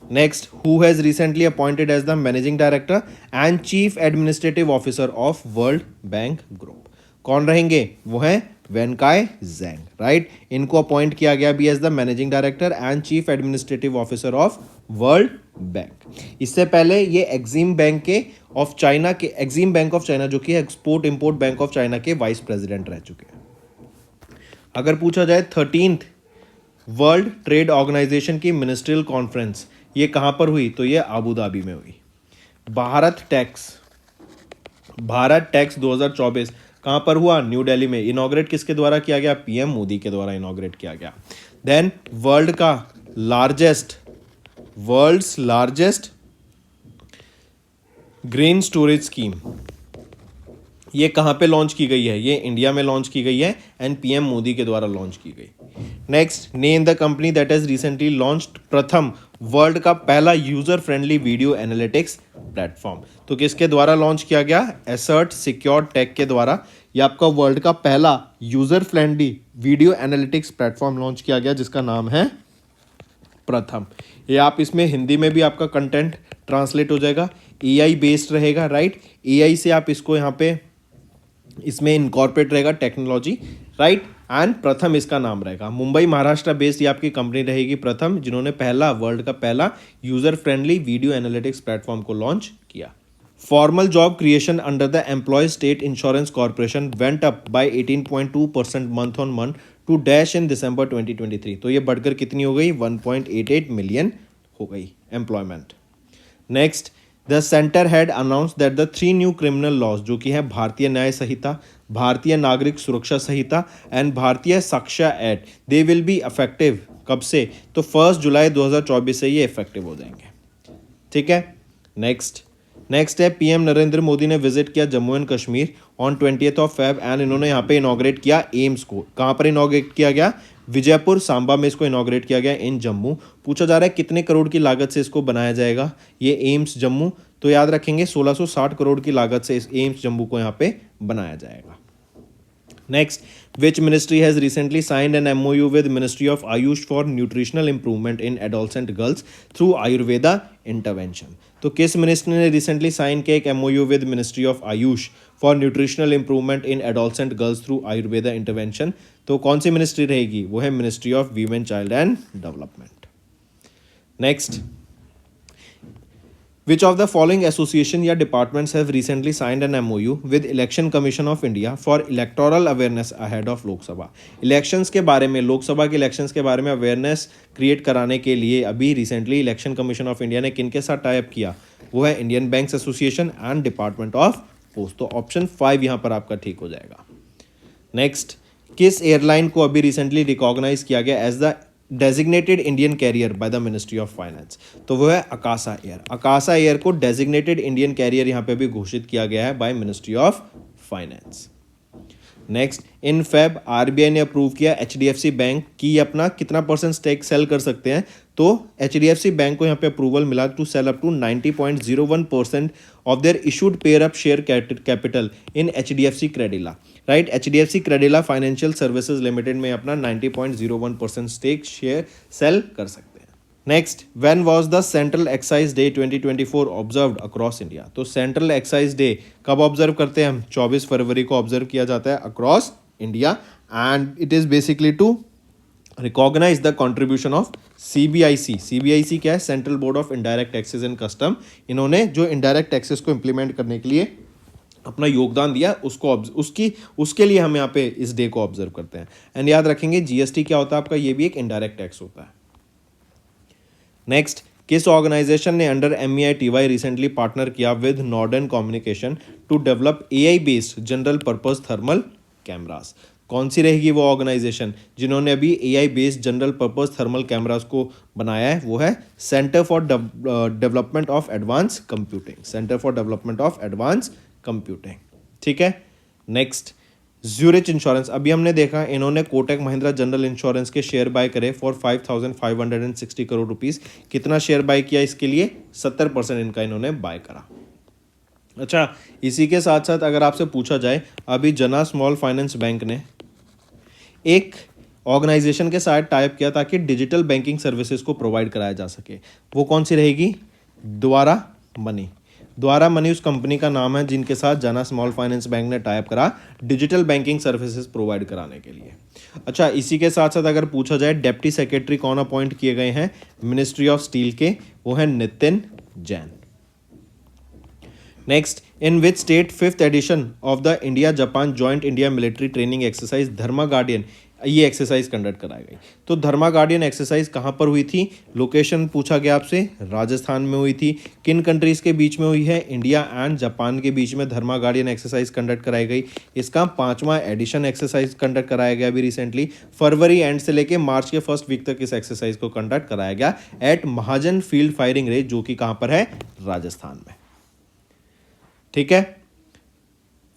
Next, who has recently appointed as the managing director and chief administrative officer of World Bank group. कौन रहेंगे? वो हैं वेनकाय जैंग, राइट। इनको अपॉइंट किया गया भी as the managing director and chief administrative officer of World Bank. इससे पहले ये एक्सिम बैंक ऑफ चाइना जो कि export import bank of China के वाइस प्रेसिडेंट रह चुके हैं। अगर पूछा जाए 13th वर्ल्ड ट्रेड ऑर्गेनाइजेशन की मिनिस्ट्रियल कॉन्फ्रेंस ये कहां पर हुई, तो ये अबू धाबी में हुई। भारत टैक्स 2024 कहां पर हुआ? न्यू दिल्ली में। इनॉग्रेट किसके द्वारा किया गया? पीएम मोदी के द्वारा इनॉग्रेट किया गया। Then world's largest grain storage scheme ये कहां पे लॉन्च की गई है? ये इंडिया में लॉन्च की गई है एंड पीएम मोदी के द्वारा लॉन्च की गई। Next, name the company that has recently launched प्रथम वर्ल्ड का पहला user friendly video analytics platform. तो किसके द्वारा लॉन्च किया गया? एसर्ट सिक्योर टेक के द्वारा ये आपका वर्ल्ड का पहला user friendly video analytics platform launch किया गया, जिसका नाम है प्रथम। ये आप इसमें हिंदी में भी आपका कंटेंट ट्रांसलेट हो जाएगा, एआई बेस्ड रहेगा, राइट। एआई से आप इसको यहाँ पे इसमें इनकॉर्पोरेट रहेगा टेक्नोलॉजी, राइट। एंड प्रथम इसका नाम रहेगा। मुंबई महाराष्ट्र बेस्ड ये आपकी कंपनी रहेगी प्रथम, जिन्होंने वर्ल्ड का पहला user friendly video analytics platform को लॉन्च किया। Formal job creation under the employ state insurance corporation went up by 18.2% month on month to dash in December 2023। तो ये बढ़कर कितनी हो गई? 1.88 मिलियन हो गई employment. Next, the centre had announce that the 3 new criminal laws, जो कि है भारतीय न्याय संहिता, भारतीय नागरिक सुरक्षा संहिता एंड भारतीय साक्ष्य act, they will be effective कब से? तो 1 जुलाई 2024 से ये इफेक्टिव हो जाएंगे। ठीक है। नेक्स्ट है पीएम नरेंद्र मोदी ने विजिट किया Jammu and Kashmir on 20 Feb and इन्होंने यहाँ पे इनॉग्रेट किया एम्स को। कहाँ पर इनॉग्रेट किया गया? विजयपुर सांबा में इसको इनॉग्रेट किया गया इन जम्मू। पूछा जा रहा है कितने करोड़ की लागत से इसको बनाया जाएगा ये एम्स जम्मू, तो याद रखेंगे 1660 करोड़ की लागत से इस एम्स जम्मू को यहाँ पे बनाया जाएगा। Next, which ministry has recently signed an MOU with Ministry of Ayush for nutritional improvement in adolescent girls through Ayurveda intervention? तो किस मिनिस्ट्री ने रिसेंटली साइन किया एक MOU with ministry of Ayush for nutritional improvement in adolescent girls through Ayurveda intervention? तो कौन सी ministry रहेगी? वो है ministry of women child and development. Next, Which of the following association या departments have recently signed an MOU with Election Commission of India for electoral awareness ahead of लोक सभा? Elections के बारे में, लोकसभा के इलेक्शंस के बारे में अवेयरनेस क्रिएट कराने के लिए अभी recently election commission of India ने किन के साथ टाइप किया? वो है Indian banks association and department of post. तो ऑप्शन 5 यहाँ पर आपका ठीक हो जाएगा। नेक्स्ट, किस एयरलाइन को अभी रिसेंटली रिकॉग्नाइज किया गया as the designated Indian carrier by the ministry of finance? तो वो है अकासा एयर। अकासा एयर को डेजिग्नेटेड इंडियन कैरियर यहाँ पे भी घोषित किया गया है by ministry of finance. Next, in Feb RBI ने अप्रूव किया एचडीएफसी बैंक की अपना कितना % स्टेक सेल कर सकते हैं? तो एचडीएफसी बैंक को यहाँ पे अप्रूवल मिला to sell up to 90.01% of their issued paid up share capital in HDFC Credila. Right, HDFC Credila financial services limited में अपना 90.01% स्टेक शेयर सेल कर सकते हैं। Next, when was the central excise day 2024 observed across India? तो central excise day कब observe करते हैं हम? 24 फरवरी को ऑब्जर्व किया जाता है across India, and it is basically to recognise the contribution of CBIC. CBIC क्या है? Central board of indirect taxes and custom. इन्होंने जो इनडायरेक्ट टैक्सेस को इम्प्लीमेंट करने के लिए अपना योगदान दिया, उसके लिए हम यहाँ पे इस डे को ऑब्जर्व करते हैं। एंड याद रखेंगे जीएसटी क्या होता है आपका? ये भी एक इनडायरेक्ट टैक्स होता है। नेक्स्ट, किस ऑर्गेनाइजेशन ने अंडर MEITY रिसेंटली पार्टनर किया with northern communication to develop AI based general purpose thermal cameras? कौन सी रहेगी वो ऑर्गेनाइजेशन जिन्होंने अभी AI based general purpose thermal cameras को बनाया है? वो है centre for development of advance computing. Centre for development of advance computing, ठीक है। नेक्स्ट, ज्यूरिच इंश्योरेंस, अभी हमने देखा इन्होंने कोटक महिंद्रा जनरल इंश्योरेंस के शेयर बाय करे फॉर 5,560 करोड़ रुपीस। कितना शेयर बाय किया इसके लिए? 70% इनका इन्होंने बाय करा। अच्छा, इसी के साथ साथ अगर आपसे पूछा जाए, अभी जना स्मॉल फाइनेंस बैंक ने एक ऑर्गेनाइजेशन के साथ टाइप किया ताकि डिजिटल बैंकिंग सर्विसेज को प्रोवाइड कराया जा सके। वो कौन सी रहेगी? द्वारा मनी। द्वारा मनी उस कंपनी का नाम है जिनके साथ जना स्मॉल फाइनेंस बैंक ने टाइप करा डिजिटल बैंकिंग सर्विसेज प्रोवाइड कराने के लिए। अच्छा, इसी के साथ साथ अगर पूछा जाए डेप्टी सेक्रेटरी कौन अपॉइंट किए गए हैं मिनिस्ट्री ऑफ स्टील के? वो है Nitin Jain. Next, in which state 5th edition of the India Japan joint India military training exercise Dharma guardian ये एक्सरसाइज कंडक्ट कराई गई? तो धर्मा गार्डियन एक्सरसाइज कहाँ पर हुई थी? लोकेशन पूछा गया आपसे, राजस्थान में हुई थी। किन कंट्रीज के बीच में हुई है? इंडिया एंड जापान के बीच में धर्मा गार्डियन एक्सरसाइज कंडक्ट कराई गई। इसका 5वां एडिशन एक्सरसाइज कंडक्ट कराया गया अभी रिसेंटली। फरवरी एंड से लेके मार्च के फर्स्ट वीक तक इस एक्सरसाइज को कंडक्ट कराया गया एट महाजन फील्ड फायरिंग रेंज, जो कि कहाँ पर है? राजस्थान में, ठीक है।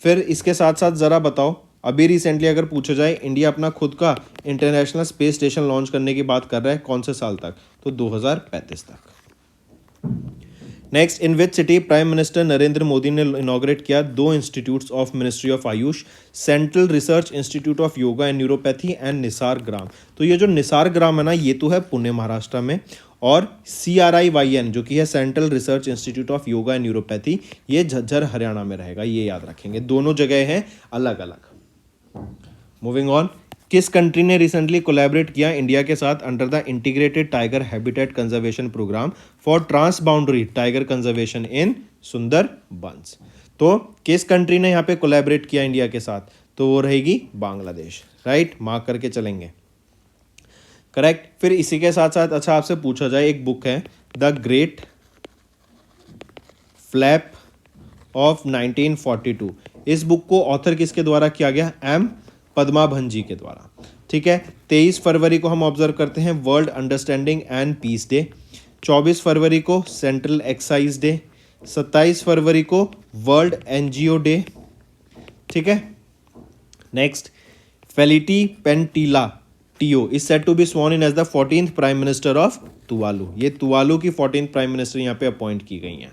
फिर इसके साथ साथ जरा बताओ, अभी रिसेंटली अगर पूछा जाए इंडिया अपना खुद का इंटरनेशनल स्पेस स्टेशन लॉन्च करने की बात कर रहा है, कौन से साल तक? तो 2035 तक। Next, in which city prime minister Narendra Modi ने इनॉग्रेट किया 2 institutes of ministry of Ayush, central research institute of yoga and neuropathy and Nisargram? तो ये जो निसार ग्राम है ना, ये तो है पुणे महाराष्ट्र में, और CRIYN जो कि है central research institute of yoga and neuropathy, ये झज्जर हरियाणा में रहेगा। ये याद रखेंगे, दोनों जगह हैं अलग अलग। मूविंग ऑन, किस कंट्री ने रिसेंटली कोलैबोरेट किया इंडिया के साथ under the integrated tiger habitat conservation programme for transboundary tiger conservation in Sundarbans? तो किस कंट्री ने यहाँ पे कोलैबोरेट किया इंडिया के साथ? तो वो रहेगी बांग्लादेश। राइट, मार्क करके चलेंगे, करेक्ट। फिर इसी के साथ साथ अच्छा आपसे पूछा जाए, एक बुक है द ग्रेट फ्लैप ऑफ 1942। इस बुक को ऑथर किसके द्वारा किया गया? M पद्माभन जी के द्वारा, ठीक है। 23 फरवरी को हम ऑब्जर्व करते हैं world understanding and peace day. 24 फरवरी को सेंट्रल एक्साइज डे। 27 फरवरी को वर्ल्ड NGO डे, ठीक है। Next, Feleti Penitala Teo is said to be sworn in as the 14th prime minister of Tuvalu. ये तुवालू की 14th प्राइम मिनिस्टर यहाँ पे appoint की गई हैं।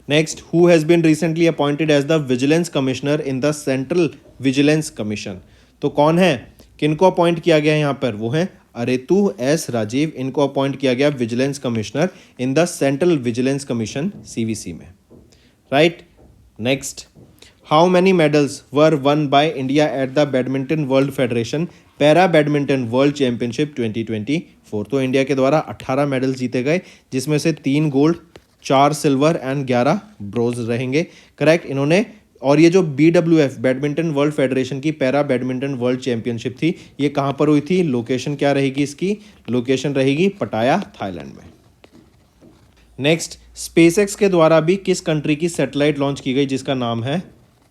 Next, who has been recently appointed as the vigilance commissioner in the central vigilance commission? तो कौन है, किनको अपॉइंट किया गया है यहाँ पर? वो है अरेतु S राजीव। इनको अपॉइंट किया गया vigilance commissioner in the central vigilance commission CVC में, right. Next, how many medals were one by India at the badminton world federation para badminton world championship 2024? तो इंडिया के द्वारा 18 मेडल जीते गए, जिसमें से 3 गोल्ड, 4 सिल्वर एंड 11 ब्रोंज रहेंगे। Correct. इन्होंने, और ये जो BWF बैडमिंटन वर्ल्ड फेडरेशन की पैरा बैडमिंटन वर्ल्ड चैंपियनशिप थी, ये कहाँ पर हुई थी? लोकेशन क्या रहेगी इसकी? लोकेशन रहेगी पटाया, थाईलैंड में। नेक्स्ट, स्पेसएक्स के द्वारा भी किस कंट्री की सैटेलाइट लॉन्च की गई जिसका नाम है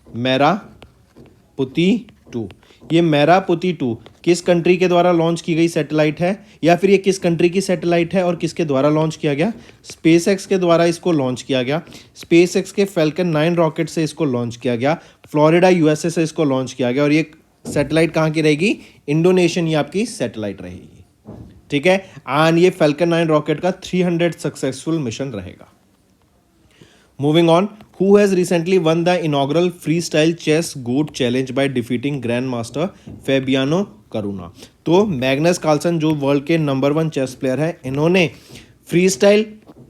मेरापुती 2? ये मेरापुती 2 किस कंट्री के द्वारा लॉन्च की गई सैटेलाइट है, या फिर ये किस कंट्री की सैटेलाइट है और किसके द्वारा लॉन्च किया गया? स्पेसएक्स के द्वारा इसको लॉन्च किया गया। स्पेसएक्स के फैल्कन 9 रॉकेट से इसको लॉन्च किया गया। फ्लोरिडा USA से इसको लॉन्च किया गया। और ये सैटेलाइट कहाँ की रहेगी? इंडोनेशियन ये आपकी सैटेलाइट रहेगी। ठीक है। एंड ये फैल्कन 9 रॉकेट का 300 सक्सेसफुल मिशन रहेगा। Moving on, who has recently won the inaugural freestyle chess GOAT challenge by defeating Grandmaster Fabiano Caruana? तो मैग्नस कार्लसन जो वर्ल्ड के नंबर 1 चेस प्लेयर है, इन्होंने फ्रीस्टाइल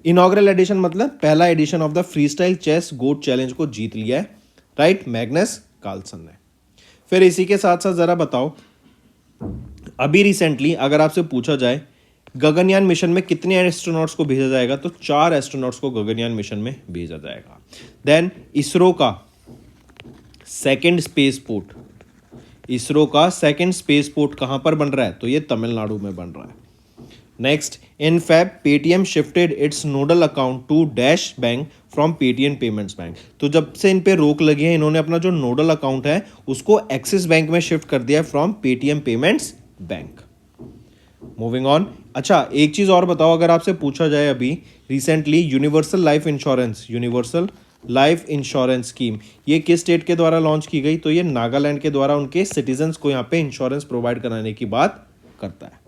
इनॉग्रल एडिशन मतलब पहला edition of the freestyle chess GOAT challenge को जीत लिया है। राइट, मैग्नस कार्लसन ने। फिर इसी के साथ साथ जरा बताओ, अभी रिसेंटली अगर आपसे पूछा जाए गगनयान मिशन में कितने एस्ट्रोनॉट्स को भेजा जाएगा, तो 4 एस्ट्रोनॉट्स को गगनयान मिशन में भेजा जाएगा। देन इसरो का सेकंड स्पेस पोर्ट कहां पर बन रहा है? तो ये तमिलनाडु में बन रहा है। Next, in Feb Paytm shifted its nodal account to dash bank from Paytm Payments Bank. तो जब से इन पे रोक लगी है, इन्होंने अपना जो नोडल अकाउंट है उसको एक्सिस बैंक में शिफ्ट कर दिया from Paytm Payments bank. Moving on. अच्छा, एक चीज और बताओ, अगर आपसे पूछा जाए अभी recently universal life insurance scheme ये किस स्टेट के द्वारा लॉन्च की गई? तो ये नागालैंड के द्वारा उनके सिटीजन्स को यहाँ पे इंश्योरेंस प्रोवाइड कराने की बात करता है।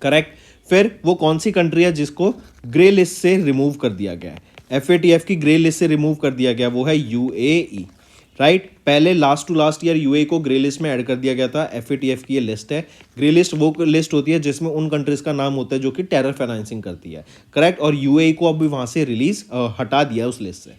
करेक्ट। फिर वो कौन सी कंट्री है जिसको ग्रे लिस्ट से रिमूव कर दिया गया है? FATF की ग्रे लिस्ट से रिमूव कर दिया गया, वो है UAE। राइट, पहले last to last year UAE को ग्रे लिस्ट में ऐड कर दिया गया था। FATF की ये लिस्ट है। ग्रे लिस्ट वो लिस्ट होती है जिसमें उन कंट्रीज का नाम होता है जो कि टेरर फाइनेंसिंग करती है। करेक्ट। और UAE को अभी वहां से हटा दिया उस लिस्ट से।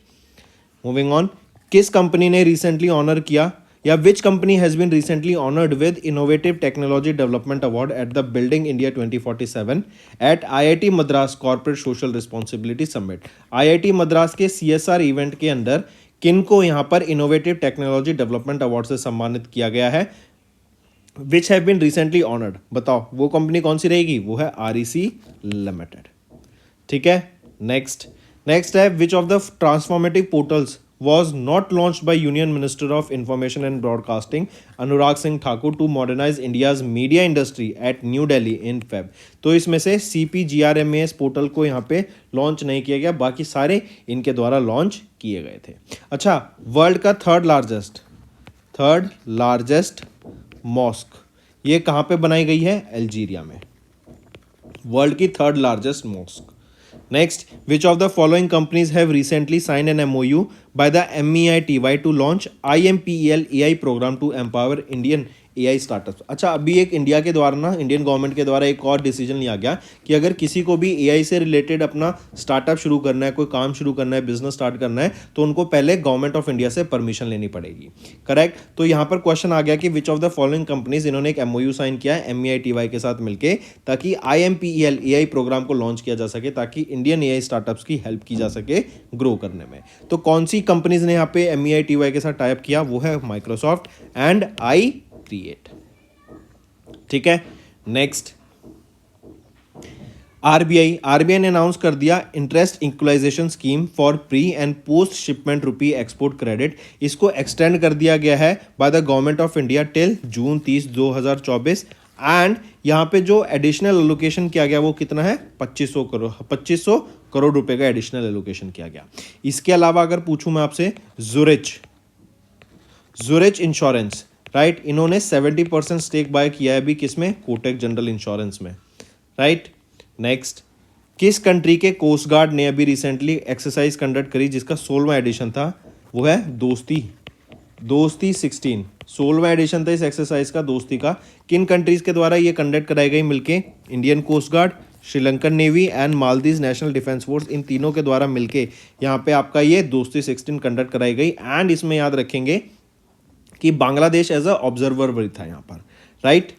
मूविंग ऑन, किस कंपनी ने रिसेंटली ऑनर किया, या which company has been recently honoured with innovative technology development award at the building India 2047 at IIT Madras corporate social responsibility summit? IIT Madras के CSR इवेंट के अंदर किन को यहाँ पर इनोवेटिव टेक्नोलॉजी डेवलपमेंट अवार्ड से सम्मानित किया गया है? Which have been recently honoured, बताओ वो कंपनी कौन सी रहेगी? वो है REC लिमिटेड। ठीक है। नेक्स्ट है, विच of the transformative portals was not launched by Union Minister of Information and Broadcasting Anurag Singh Thakur to modernize India's media industry at New Delhi in Feb? तो इसमें से CPGRMAS पोर्टल को यहाँ पे launch नहीं किया गया, बाकी सारे इनके द्वारा लॉन्च किए गए थे। अच्छा, वर्ल्ड का थर्ड लार्जेस्ट मॉस्क ये कहाँ पे बनाई गई है? अल्जीरिया में। वर्ल्ड की third largest mosque. Next, which of the following companies have recently signed an MOU by the MEITY to launch IMPEL AI program to empower Indian AI startups? अच्छा, अभी एक इंडिया के द्वारा ना, इंडियन गवर्नमेंट के द्वारा एक और डिसीजन लिया गया कि अगर किसी को भी AI से रिलेटेड अपना स्टार्टअप शुरू करना है, कोई काम शुरू करना है, बिजनेस स्टार्ट करना है, तो उनको पहले गवर्नमेंट ऑफ इंडिया से परमिशन लेनी पड़ेगी। करेक्ट। तो यहाँ पर क्वेश्चन आ गया कि विच ऑफ द फॉलोइंग कंपनीज, इन्होंने एक MOU साइन किया है MEITY के साथ मिलकर, ताकि IMPEL AI प्रोग्राम को लॉन्च किया जा सके, ताकि इंडियन AI स्टार्टअप्स की हेल्प की जा सके ग्रो करने में। तो कौन सी कंपनीज ने यहाँ पे MEITY के साथ टाइप किया? वो है माइक्रोसॉफ्ट एंड iCreate। ठीक है। नेक्स्ट, आरबीआई ने अनाउंस कर दिया interest equalisation scheme for pre and post shipment rupee export credit. इसको एक्सटेंड कर दिया गया है by the government of India till June 30, 2024। And यहाँ पे जो एडिशनल एलोकेशन किया गया वो कितना है? 2500 करोड़ रुपए का एडिशनल एलोकेशन किया गया। इसके अलावा अगर पूछूं मैं आपसे, जुरिच इंश्योरेंस, राइट, इन्होंने 70% स्टेक बाय किया है अभी किसमें? कोटक जनरल इंश्योरेंस में। राइट। नेक्स्ट, किस कंट्री के कोस्ट गार्ड ने अभी रिसेंटली एक्सरसाइज कंडक्ट करी जिसका 16वां एडिशन था? वो है दोस्ती 16। 16वां एडिशन था इस एक्सरसाइज का, दोस्ती का। किन कंट्रीज के द्वारा ये कंडक्ट कराई गई मिलके? Indian coast guard, Sri Lankan navy and Maldives national defence force, इन तीनों के द्वारा मिलके यहाँ पे आपका ये दोस्ती 16 कंडक्ट कराई गई। एंड इसमें याद रखेंगे कि बांग्लादेश एज अ ऑब्जर्वर भी था यहाँ पर। राइट।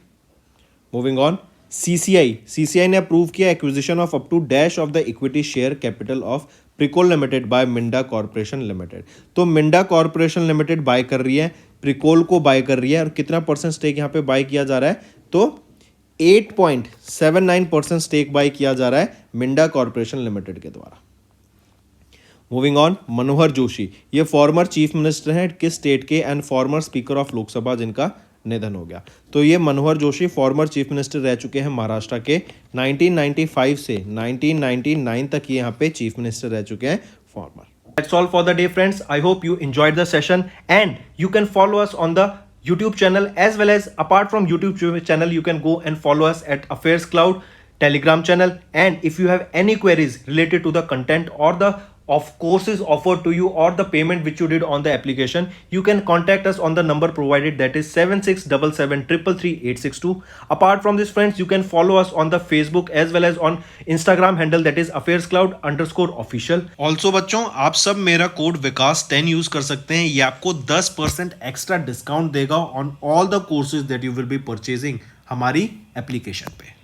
Moving on. सीसीआई ने अप्रूव किया acquisition of up to dash of the equity share capital of Pricol limited by Minda corporation limited. तो मिंडा कॉर्पोरेशन लिमिटेड बाय कर रही है, प्रिकोल को बाय कर रही है, और कितना परसेंट स्टेक यहाँ पे बाय किया जा रहा है, तो 8.79% स्टेक बाय किया जा रहा है मिंडा कॉर्पोरेशन लिमिटेड के द्वारा। मूविंग ऑन, मनोहर जोशी, ये फॉर्मर चीफ मिनिस्टर हैं किस स्टेट के and farmer speaker of Lok Sabha जिनका निधन हो गया। तो ये Manohar Joshi former chief minister रह चुके हैं महाराष्ट्र के। 1995 से 1999 तक ये यहाँ पे चीफ मिनिस्टर रह चुके हैं farmer. That's all for the day, friends. I hope you enjoyed the session and you can follow us on the YouTube channel, as well as apart from YouTube channel you can go and follow us at Affairs Cloud Telegram channel. And if you have any queries related to the content or the of courses offered to you or the payment which you did on the application, you can contact us on the number provided, that is 7677333862. Apart from this, friends, you can follow us on the Facebook as well as on Instagram handle, that is affairscloud_official. Also बच्चों, आप सब मेरा code विकास 10 use कर सकते हैं। ये आपको 10% extra discount देगा on all the courses that you will be purchasing हमारी एप्लीकेशन पे।